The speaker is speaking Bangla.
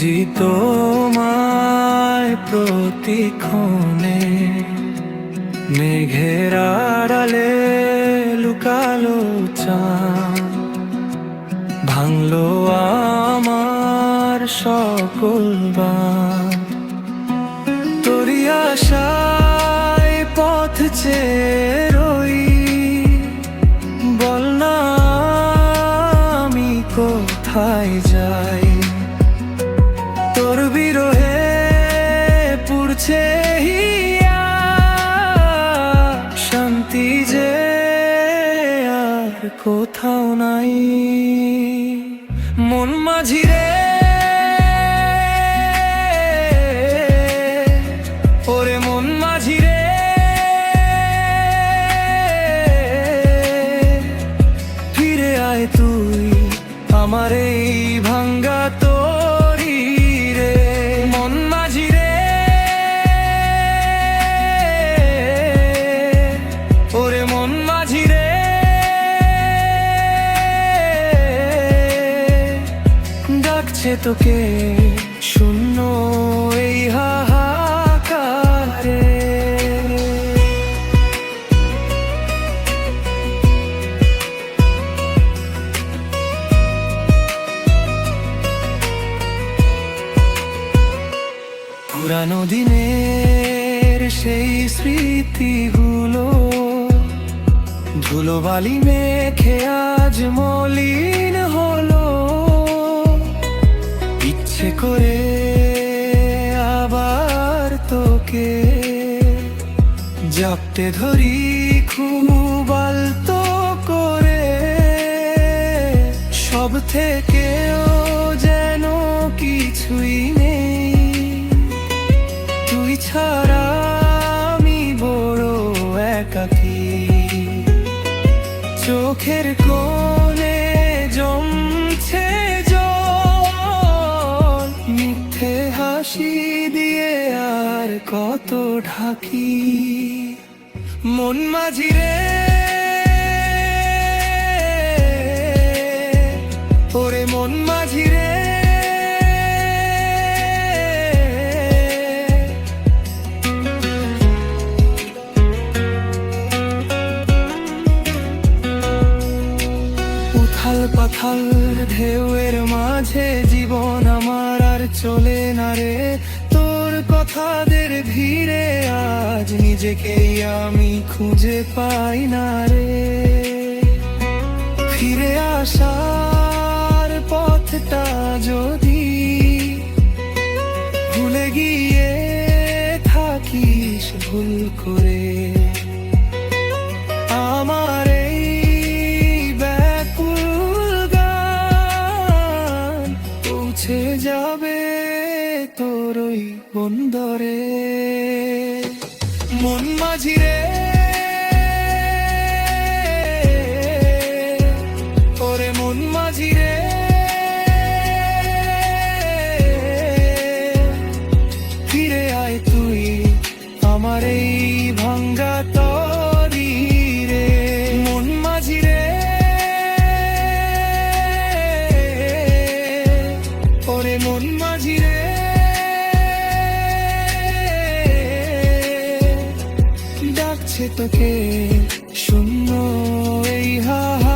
খুঁজি তোমায় প্রতিক্ষণে, মেঘের আড়ালে লুকালো চাঁদ, ভাঙলো আমার সকল বাঁধ। তোরি আশায় পথ চেয়ে রই, বল না আমি কোথায় যাই। তোর বিরহে পুড়ছে হিয়া, শান্তি যে আর কোথাও নাই। মন মাঝি রে, ওরে মন মাঝি রে, ফিরে আয় তুই আমার এই ভাঙ্গা তরি রে। মন মাঝি রে, ওরে মন মাঝি রে, ডাকছে তোকে শূন্য এই হাহাকারে। পুরানো দিনের সেই স্মৃতিগুলো ধুলোবালি মেখে আজ মলিন হলো। ইচ্ছে করে আবার তোকে জাপটে ধরি খুব আলতো করে, সব থেকেও যেন কিছুই নেই। তুই ছাড়া আমি বড় একাকী, চোখের কোণে জমছে জল, মিথ্যে হাসি দিয়ে আর কত ঢাকি। মন মাঝি রে, ওরে মন মাঝি রে, উথাল পাথাল ঢেউয়ের মাঝে জীবন আমার আর চলে না রে। তোর কথাদের ভিড়ে আজ নিজেকেই আমি খুঁজে পাই না রে। ফিরে আসার পথটা যদি ভুলে গিয়ে থাকিস ভুল করে, আমার এই ব্যাকুল গান পৌঁছে যাবে তোর ওই বন্দরে। মন মাঝি রে, ওরে মন মাঝি রে, ফিরে আয় তুই আমার এই ভাঙ্গা তরি রে। মন মাঝি রে, ওরে মন মাঝি রে, ডাকছে তোকে শূন্য এই হাহাকারে।